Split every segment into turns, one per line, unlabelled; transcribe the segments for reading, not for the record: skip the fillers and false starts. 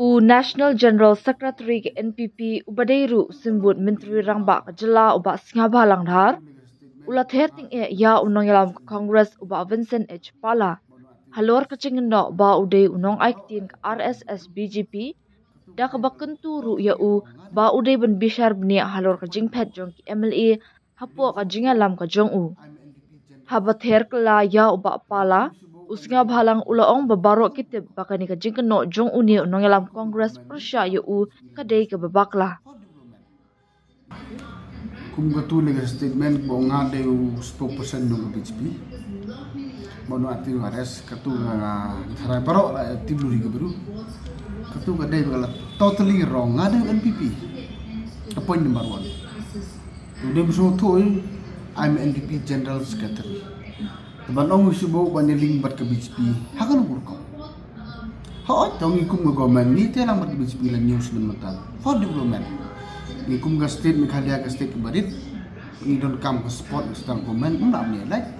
National General Secretary ke NPP Ubadeiru simbut Menteri Rangba Kejela uba Singapura Langdhar. Ulat herting ya unong yalam Congress uba Vincent H. Pala. Halor kecingin no ba uday unong aiktin ke RSS BGP. Da kebakentu ya ba uday ben bishar bni halor kecing pet jong ki MLA hapu kecing alam ke jong u. Habat her kela ya uba Pala. Usnga bhalang ulaong babarok kitib bakani ka jingkeno jong uni unong yalam Congress Persya yu kadai ke babakla.
Kum gatu lega statement bo ngade u spokesperson no BHP. Bono ati ngares katu nga thara barok la tiblu ke baru. Katu kadai bagala totally wrong ngade NPP. Point number 1. Dem so toy I'm NPP General Secretary. Banong subo banyaling bat ke BHP hakan urko ha tongi kum government ni telang bat BHP la news dan matal for development ni kum ga state Meghalaya ga state barit ni don kam ke support sedang government undam ni like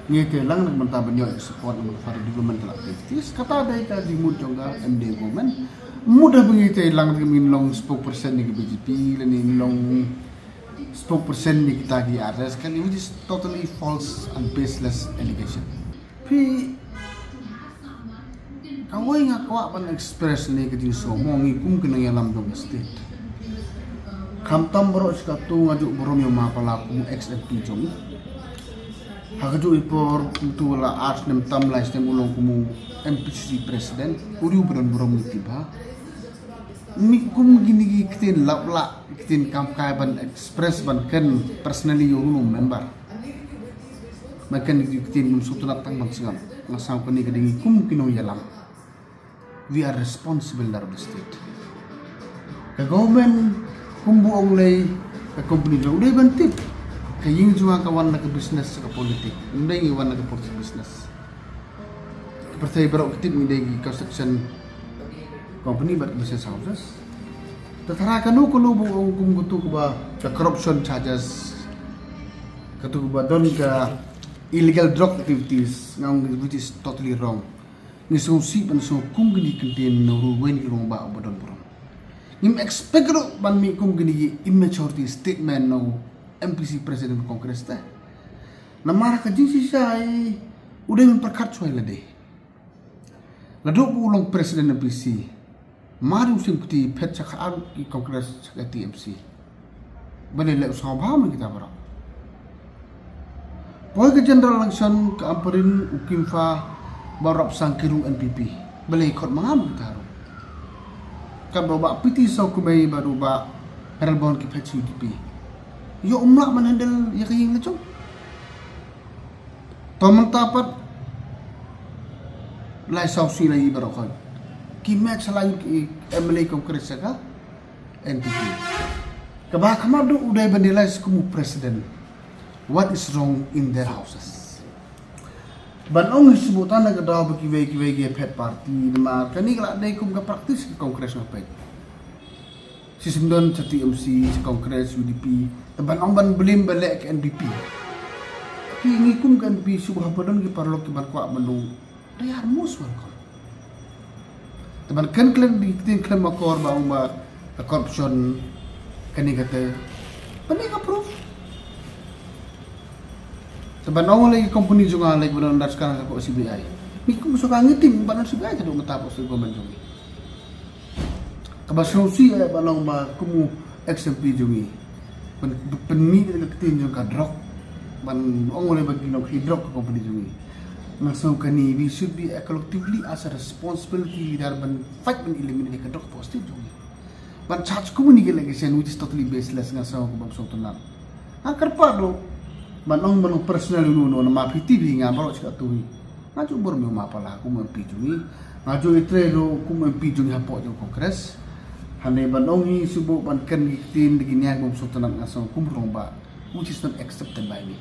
ni telang nak menta banyo support for development la activities kata dai ka di mud jonga MD government mudah bengi telang min long spokesperson ni ke BHP la ni long spokesperson ni kita di arrest kan, which is totally false and baseless allegation. Pi kawai ngakwa pan express ni ke so mongi kum kena yalam dong state. Kamtam bro skatu ngajuk borom yo mapala kum XFP jong. Hagaju ipor tu la arts nem tam la stem ulong kum MPC president uri borom tiba. Mikum gini kitin lapla kitin kamkai ban express ban ken personally yung member makan kitin sutuna tang ban singan ngasam kani kadingi kum kino yalam we are responsible of the state ka government kumbu onglay ka company lo uday bantip ka ying juang kawan na ka business ka politik uday iwan na ka business percaya barok kitin uday construction company but business houses. Tatara kanu bung gutu ba the corruption charges katu ba don ka illegal drug activities ngam which is totally wrong. Ni so si pan so kum gini kintin no wen rong ba bodon borom. Nim expect ro ban mi kum gini immaturity statement no MPC president congress ta. Namara ka jinsi sai udah memperkat soal lade. Lado ulong presiden MPC Mari usim peti pet cakar di kongres cakar TMC. Balik lek usaha baham kita berap. Poin ke general election ke amperin ukimfa barap sangkiru NPP. Balik ikut mengam kita haru. Kan bawa piti sau kumai baru bawa heralbon ke pet UDP. Yo umlak menhandle ya kaying lecong. Tomen tapat lai sau si lagi barokon. Kimat selain MLA Kongres ka NPP. Kabah kamado uday bandilay kumu president. What is wrong in their houses? Banong sebutan na kadaw kiway pet party namar kani kala day kum ka praktis ke Kongres na pet. Si sindon sa TMC, sa Kongres UDP, banong ban belim balik ke NPP. Tapi ngikum ke NPP subuh badon ki parlo ki ban kwa bandung. Day harmus wan ko. Teman kan klaim di klaim makor bang ba corruption kani kata pani ka proof teman awal lagi company juga lagi benar benar sekarang ke CBI ni ku suka ngiting benar CBI tu ngetapos tu government jungi kabasausi balong ba kumu XMP jungi penmi dekat tin jung ka drug ban ongole bagi nok hidrok company jungi Masuk kani, we should be collectively as a responsibility leader ban fight ban eliminate ka drug positive jong. Ban charge communicate legation which is totally baseless nga sa ko bagsong tunan. Ang karpado banong personal no na mapiti nga baro sa tuwi. Ngaju bor mi mapala ko man pijungi. Ngaju itrelo ko man pijungi hapo jong kongres. Hanay banong subo ban kan gitin diginya bagsong tunan nga sa kumrong ba which is not accepted by me.